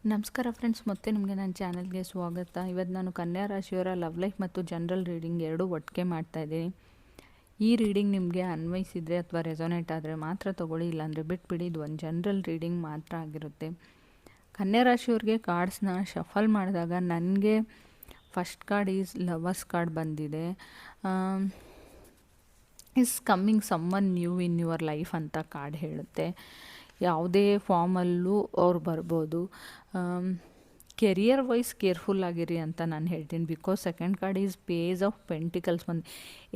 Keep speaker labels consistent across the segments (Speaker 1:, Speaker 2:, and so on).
Speaker 1: ನಮಸ್ಕಾರ ಫ್ರೆಂಡ್ಸ್, ಮತ್ತೆ ನಿಮಗೆ ನನ್ನ ಚಾನಲ್ಗೆ ಸ್ವಾಗತ. ಇವತ್ತು ನಾನು ಕನ್ಯಾ ರಾಶಿಯವರ ಲವ್ ಲೈಫ್ ಮತ್ತು ಜನರಲ್ ರೀಡಿಂಗ್ ಎರಡೂ ಒಟ್ಟಿಗೆ ಮಾಡ್ತಾಯಿದ್ದೀನಿ. ಈ ರೀಡಿಂಗ್ ನಿಮಗೆ ಅನ್ವಯಿಸಿದರೆ ಅಥವಾ ರೆಸೊನೇಟ್ ಆದರೆ ಮಾತ್ರ ತೊಗೊಳ್ಳಿ, ಇಲ್ಲಾಂದರೆ ಬಿಟ್ಬಿಡಿ. ಇದು ಒಂದು ಜನರಲ್ ರೀಡಿಂಗ್ ಮಾತ್ರ ಆಗಿರುತ್ತೆ. ಕನ್ಯಾ ರಾಶಿಯವ್ರಿಗೆ ಕಾರ್ಡ್ಸ್ನ ಶಫಲ್ ಮಾಡಿದಾಗ ನನಗೆ first card is lovers card ಬಂದಿದೆ. Is coming someone new in your life ಅಂತ ಕಾರ್ಡ್ ಹೇಳುತ್ತೆ. ಯಾವುದೇ ಫಾರ್ಮಲ್ಲೂ ಅವ್ರು ಬರ್ಬೋದು. ಕೆರಿಯರ್ ವೈಸ್ ಕೇರ್ಫುಲ್ ಆಗಿರಿ ಅಂತ ನಾನು ಹೇಳ್ತೀನಿ. Because second card is page of pentacles ಬಂದು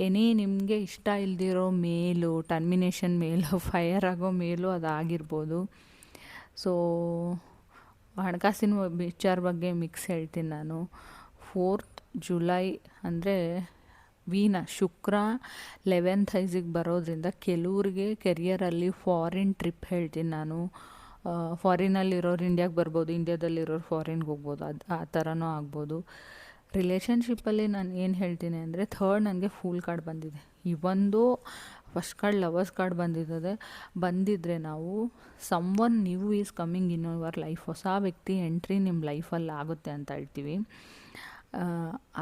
Speaker 1: ಏನೇ ನಿಮಗೆ ಇಷ್ಟ ಇಲ್ದಿರೋ ಮೇಲು, ಟರ್ಮಿನೇಷನ್ ಮೇಲು, ಫೈರ್ ಆಗೋ ಮೇಲು ಅದಾಗಿರ್ಬೋದು. ಸೊ ಹಣಕಾಸಿನ ವಿಚಾರ ಬಗ್ಗೆ ಮಿಕ್ಸ್ ಹೇಳ್ತೀನಿ ನಾನು. 4th ಜುಲೈ ಅಂದರೆ ಶುಕ್ರ 11th ಐಸಿಗೆ ಬರೋದ್ರಿಂದ ಕೆಲವ್ರಿಗೆ ಕೆರಿಯರಲ್ಲಿ ಫಾರಿನ್ ಟ್ರಿಪ್ ಹೇಳ್ತೀನಿ ನಾನು. ಫಾರಿನಲ್ಲಿರೋರು ಇಂಡಿಯಾಗೆ ಬರ್ಬೋದು, ಇಂಡಿಯಾದಲ್ಲಿರೋರು ಫಾರಿನ್ಗೆ ಹೋಗ್ಬೋದು, ಆ ಥರನೂ ಆಗ್ಬೋದು. ರಿಲೇಷನ್ಶಿಪ್ಪಲ್ಲಿ ನಾನು ಏನು ಹೇಳ್ತೀನಿ ಅಂದರೆ ಥರ್ಡ್ ನನಗೆ ಫೂಲ್ ಕಾರ್ಡ್ ಬಂದಿದೆ. ಇವೊಂದು ಫಸ್ಟ್ ಕಾರ್ಡ್ ಲವರ್ಸ್ ಕಾರ್ಡ್ ಬಂದಿದ್ದರೆ ನಾವು someone new is coming in your life, ಹೊಸ ವ್ಯಕ್ತಿ ಎಂಟ್ರಿ ನಿಮ್ಮ ಲೈಫಲ್ಲಿ ಆಗುತ್ತೆ ಅಂತ ಹೇಳ್ತೀವಿ.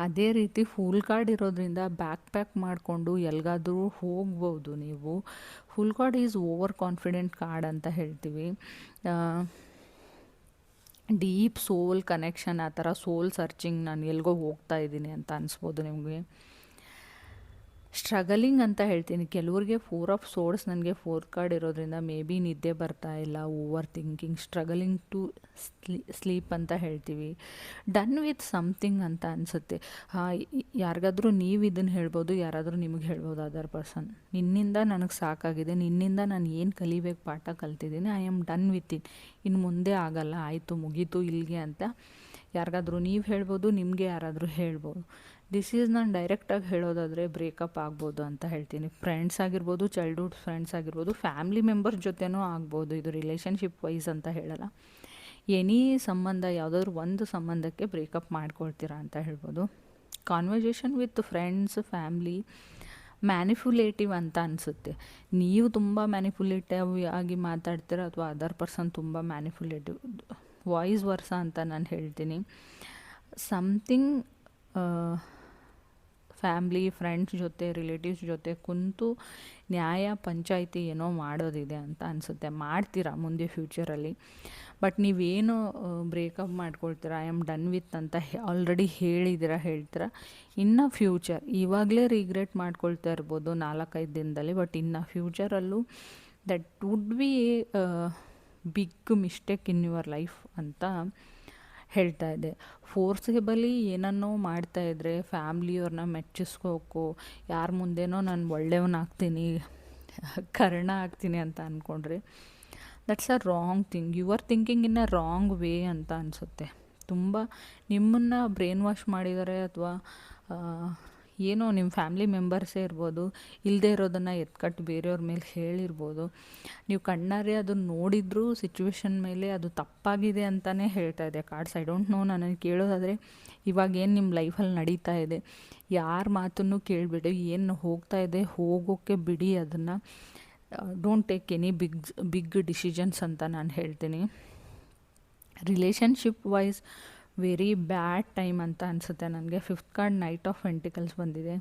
Speaker 1: ಅದೇ ರೀತಿ ಫುಲ್ ಕಾರ್ಡ್ ಇರೋದ್ರಿಂದ ಬ್ಯಾಕ್ ಪ್ಯಾಕ್ ಮಾಡಿಕೊಂಡು ಎಲ್ಲಿಗಾದ್ರೂ ಹೋಗ್ಬೋದು ನೀವು. Full card is over confident card ಅಂತ ಹೇಳ್ತೀವಿ. ಡೀಪ್ ಸೋಲ್ ಕನೆಕ್ಷನ್, ಆ ಥರ ಸೋಲ್ ಸರ್ಚಿಂಗ್, ನಾನು ಎಲ್ಗೋ ಹೋಗ್ತಾ ಇದ್ದೀನಿ ಅಂತ ಅನಿಸ್ಬೋದು ನಿಮಗೆ. ಸ್ಟ್ರಗಲಿಂಗ್ ಅಂತ ಹೇಳ್ತೀನಿ. ಕೆಲವ್ರಿಗೆ 4 ಆಫ್ ಸೋರ್ಡ್ಸ್ ನನಗೆ 4th ಕಾರ್ಡ್ ಇರೋದ್ರಿಂದ ಮೇ ಬಿ ನಿದ್ದೆ ಬರ್ತಾ ಇಲ್ಲ, over thinking, struggling to sleep ಅಂತ ಹೇಳ್ತೀವಿ. ಡನ್ ವಿತ್ ಸಮಥಿಂಗ್ ಅಂತ ಅನಿಸುತ್ತೆ. ಯಾರಿಗಾದ್ರೂ ನೀವು ಇದನ್ನು ಹೇಳ್ಬೋದು, ಯಾರಾದರೂ ನಿಮಗೆ ಹೇಳ್ಬೋದು ಅದರ್ ಪರ್ಸನ್. ನಿನ್ನಿಂದ ನನಗೆ ಸಾಕಾಗಿದೆ, ನಿನ್ನಿಂದ ನಾನು ಏನು ಕಲಿಬೇಕು ಪಾಠ ಕಲ್ತಿದ್ದೀನಿ, I am done with it, ಇನ್ನು ಮುಂದೆ ಆಗಲ್ಲ, ಆಯಿತು ಮುಗೀತು ಇಲ್ಲಿಗೆ ಅಂತ ಯಾರಿಗಾದ್ರೂ ನೀವು ಹೇಳ್ಬೋದು, ನಿಮಗೆ ಯಾರಾದರೂ ಹೇಳ್ಬೋದು. ದಿಸ್ ಈಸ್ ನಾನು ಡೈರೆಕ್ಟಾಗಿ ಹೇಳೋದಾದರೆ ಬ್ರೇಕಪ್ ಆಗ್ಬೋದು ಅಂತ ಹೇಳ್ತೀನಿ. ಫ್ರೆಂಡ್ಸ್ ಆಗಿರ್ಬೋದು, ಚೈಲ್ಡ್ಹುಡ್ ಫ್ರೆಂಡ್ಸ್ ಆಗಿರ್ಬೋದು, ಫ್ಯಾಮಿಲಿ ಮೆಂಬರ್ಸ್ ಜೊತೆನೂ ಆಗ್ಬೋದು. ಇದು ರಿಲೇಷನ್ಶಿಪ್ ವೈಸ್ ಅಂತ ಹೇಳಲ್ಲ. ಎನಿ ಸಂಬಂಧ, ಯಾವುದಾದ್ರೂ ಒಂದು ಸಂಬಂಧಕ್ಕೆ ಬ್ರೇಕಪ್ ಮಾಡ್ಕೊಳ್ತೀರಾ ಅಂತ ಹೇಳ್ಬೋದು. Conversation with friends, family manipulative ಅಂತ ಅನಿಸುತ್ತೆ. ನೀವು ತುಂಬ ಮ್ಯಾನಿಪುಲೇಟಿವ್ ಆಗಿ ಮಾತಾಡ್ತೀರಾ ಅಥವಾ ಅದರ್ ಪರ್ಸನ್ ತುಂಬ ಮ್ಯಾನಿಪುಲೇಟಿವ್, ವಾಯ್ಸ್ ವರ್ಸ ಅಂತ ನಾನು ಹೇಳ್ತೀನಿ. ಸಮಥಿಂಗ್ ಫ್ಯಾಮ್ಲಿ, ಫ್ರೆಂಡ್ಸ್ ಜೊತೆ, ರಿಲೇಟಿವ್ಸ್ ಜೊತೆ ಕುಂತು ನ್ಯಾಯ ಪಂಚಾಯಿತಿ ಏನೋ ಮಾಡೋದಿದೆ ಅಂತ ಅನಿಸುತ್ತೆ. ಮಾಡ್ತೀರಾ ಮುಂದೆ ಫ್ಯೂಚರಲ್ಲಿ. ಬಟ್ ನೀವೇನು ಬ್ರೇಕಪ್ ಮಾಡ್ಕೊಳ್ತೀರಾ, ಐ ಆಮ್ ಡನ್ ವಿತ್ ಅಂತ ಆಲ್ರೆಡಿ ಹೇಳ್ತೀರಾ. ಇನ್ನು ಫ್ಯೂಚರ್, ಇವಾಗಲೇ ರಿಗ್ರೆಟ್ ಮಾಡ್ಕೊಳ್ತಾ ಇರ್ಬೋದು 4-5 ದಿನದಲ್ಲಿ, ಬಟ್ ಇನ್ನು ಫ್ಯೂಚರಲ್ಲೂ that would be big mistake in your life ಅಂತ ಹೇಳ್ತಾ ಇದೆ. ಫೋರ್ಸೇಬಲಿ ಏನನ್ನೋ ಮಾಡ್ತಾಯಿದ್ರೆ ಫ್ಯಾಮ್ಲಿಯವ್ರನ್ನ ಮೆಚ್ಚಿಸ್ಕೋಕು, ಯಾರ ಮುಂದೆನೋ ನಾನು ಒಳ್ಳೆಯವನಾಗ್ತೀನಿ, ಕರ್ಣ ಆಗ್ತೀನಿ ಅಂತ ಅಂದ್ಕೊಂಡ್ರೆ that's a wrong thing. You are thinking in a wrong way ಅಂತ ಅನಿಸುತ್ತೆ. ತುಂಬ ನಿಮ್ಮನ್ನು ಬ್ರೈನ್ ವಾಶ್ ಮಾಡಿದ್ದಾರೆ, ಅಥವಾ ಏನೋ ನಿಮ್ಮ ಫ್ಯಾಮ್ಲಿ ಮೆಂಬರ್ಸೇ ಇರ್ಬೋದು, ಇಲ್ಲದೇ ಇರೋದನ್ನು ಎತ್ಕಟ್ಟು ಬೇರೆಯವ್ರ ಮೇಲೆ ಹೇಳಿರ್ಬೋದು. ನೀವು ಕಣ್ಣಾರೆ ಅದನ್ನು ನೋಡಿದ್ರೂ ಸಿಚುವೇಶನ್ ಮೇಲೆ ಅದು ತಪ್ಪಾಗಿದೆ ಅಂತಲೇ ಹೇಳ್ತಾ ಇದೆ ಕಾರ್ಡ್ಸ್. ಐ ಡೋಂಟ್ ನೋ, ನನಗೆ ಕೇಳೋದಾದರೆ ಇವಾಗೇನು ನಿಮ್ಮ ಲೈಫಲ್ಲಿ ನಡೀತಾ ಇದೆ, ಯಾರ ಮಾತನ್ನು ಕೇಳಿಬಿಡಿ, ಏನು ಹೋಗ್ತಾ ಇದೆ ಹೋಗೋಕ್ಕೆ ಬಿಡಿ, ಅದನ್ನು don't take any big decisions ಅಂತ ನಾನು ಹೇಳ್ತೀನಿ. Relationship wise very bad time ಅಂತ ಅನಿಸುತ್ತೆ ನನಗೆ. 5th card knight of pentacles ಬಂದಿದೆ.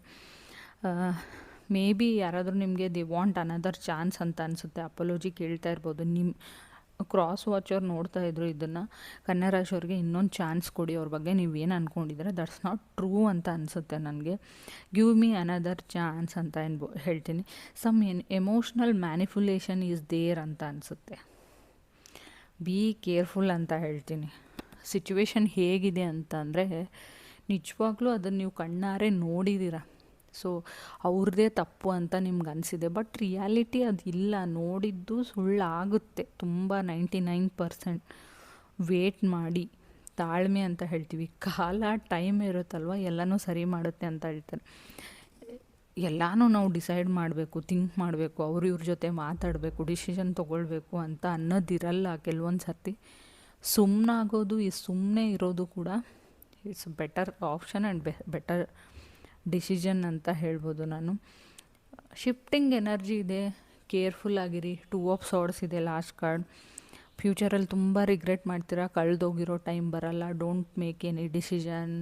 Speaker 1: ಮೇ ಬಿ ಯಾರಾದರೂ ನಿಮಗೆ ದಿ ವಾಂಟ್ ಅನದರ್ ಚಾನ್ಸ್ ಅಂತ ಅನಿಸುತ್ತೆ. ಅಪೋಲಜಿ ಕೇಳ್ತಾ ಇರ್ಬೋದು. ನಿಮ್ಮ ಕ್ರಾಸ್ ವಾಚರ್ ನೋಡ್ತಾ ಇದ್ರು ಇದನ್ನು. ಕನ್ಯಾ ರಾಶಿಯವ್ರಿಗೆ ಇನ್ನೊಂದು ಚಾನ್ಸ್ ಕೊಡಿ, ಅವ್ರ ಬಗ್ಗೆ ನೀವೇನು ಅಂದ್ಕೊಂಡಿದ್ರೆ ದಟ್ಸ್ ನಾಟ್ ಟ್ರೂ ಅಂತ ಅನಿಸುತ್ತೆ ನನಗೆ. ಗಿವ್ ಮೀ ಅನದರ್ ಚಾನ್ಸ್ ಅಂತ ಹೇಳ್ತೀನಿ. Some emotional manipulation is there ಅಂತ ಅನಿಸುತ್ತೆ. ಬಿ ಕೇರ್ಫುಲ್ ಅಂತ ಹೇಳ್ತೀನಿ. ಸಿಚುವೇಶನ್ ಹೇಗಿದೆ ಅಂತಂದರೆ ನಿಜವಾಗ್ಲೂ ಅದನ್ನು ನೀವು ಕಣ್ಣಾರೆ ನೋಡಿದ್ದೀರ. ಸೊ ಅವ್ರದ್ದೇ ತಪ್ಪು ಅಂತ ನಿಮ್ಗೆ ಅನಿಸಿದೆ, ಬಟ್ ರಿಯಾಲಿಟಿ ಅದಿಲ್ಲ. ನೋಡಿದ್ದು ಸುಳ್ಳಾಗುತ್ತೆ ತುಂಬ. 99% ವೇಟ್ ಮಾಡಿ, ತಾಳ್ಮೆ ಅಂತ ಹೇಳ್ತೀವಿ. ಕಾಲ ಟೈಮ್ ಇರುತ್ತಲ್ವ, ಎಲ್ಲನೂ ಸರಿ ಮಾಡುತ್ತೆ ಅಂತ ಹೇಳ್ತಾರೆ. ಎಲ್ಲನೂ ನಾವು ಡಿಸೈಡ್ ಮಾಡಬೇಕು, ಥಿಂಕ್ ಮಾಡಬೇಕು, ಇವ್ರ ಜೊತೆ ಮಾತಾಡಬೇಕು, ಡಿಸಿಷನ್ ತೊಗೊಳ್ಬೇಕು ಅಂತ ಅನ್ನೋದಿರಲ್ಲ ಕೆಲವೊಂದು ಸರ್ತಿ. ಸುಮ್ಮನಾಗೋದು, ಸುಮ್ಮನೆ ಇರೋದು ಕೂಡ it's better option and better decision ಅಂತ ಹೇಳ್ಬೋದು ನಾನು. ಶಿಫ್ಟಿಂಗ್ ಎನರ್ಜಿ ಇದೆ, ಕೇರ್ಫುಲ್ ಆಗಿರಿ. 2 ಆಫ್ ಸೋರ್ಡ್ಸ್ ಇದೆ ಲಾಸ್ಟ್ ಕಾರ್ಡ್. ಫ್ಯೂಚರಲ್ಲಿ ತುಂಬ ರಿಗ್ರೆಟ್ ಮಾಡ್ತೀರಾ, ಕಳೆದೋಗಿರೋ ಟೈಮ್ ಬರಲ್ಲ. Don't make any decision,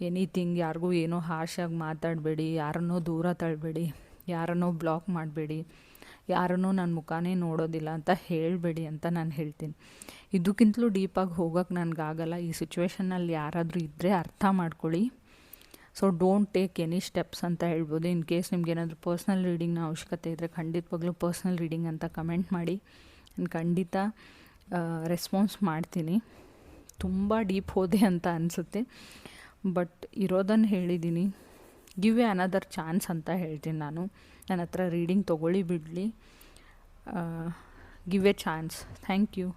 Speaker 1: anything. ಯಾರಿಗೂ ಏನೋ ಹಾರ್ಷಾಗಿ ಮಾತಾಡಬೇಡಿ, ಯಾರನ್ನೋ ದೂರ ತಳ್ಳಬೇಡಿ, ಯಾರನ್ನೋ ಬ್ಲಾಕ್ ಮಾಡಬೇಡಿ, ಯಾರನ್ನೋ ನನ್ನ ಮುಖಾನೇ ನೋಡೋದಿಲ್ಲ ಅಂತ ಹೇಳಬೇಡಿ ಅಂತ ನಾನು ಹೇಳ್ತೀನಿ. ಇದಕ್ಕಿಂತಲೂ ಡೀಪಾಗಿ ಹೋಗೋಕ್ಕೆ ನನಗಾಗಲ್ಲ. ಈ ಸಿಚುವೇಷನ್ನಲ್ಲಿ ಯಾರಾದರೂ ಇದ್ದರೆ ಅರ್ಥ ಮಾಡ್ಕೊಳ್ಳಿ. So don't take any steps ಅಂತ ಹೇಳ್ಬೋದು. ಇನ್ ಕೇಸ್ ನಿಮ್ಗೇನಾದರೂ ಪರ್ಸ್ನಲ್ ರೀಡಿಂಗ್ನ ಅವಶ್ಯಕತೆ ಇದ್ದರೆ ಖಂಡಿತವಾಗ್ಲೂ ಪರ್ಸ್ನಲ್ ರೀಡಿಂಗ್ ಅಂತ ಕಮೆಂಟ್ ಮಾಡಿ. ನಾನು ಖಂಡಿತ ರೆಸ್ಪಾನ್ಸ್ ಮಾಡ್ತೀನಿ. ತುಂಬ ಡೀಪ್ ಹೋದೆ ಅಂತ ಅನಿಸುತ್ತೆ, ಬಟ್ ಇರೋದನ್ನು ಹೇಳಿದ್ದೀನಿ. ಗಿವ್ ಎ ಅನದರ್ ಚಾನ್ಸ್ ಅಂತ ಹೇಳ್ತೀನಿ ನಾನು. ನನ್ನ ಹತ್ರ ರೀಡಿಂಗ್ ತೊಗೊಳ್ಳಿ ಬಿಡಲಿ, give a chance. Thank you.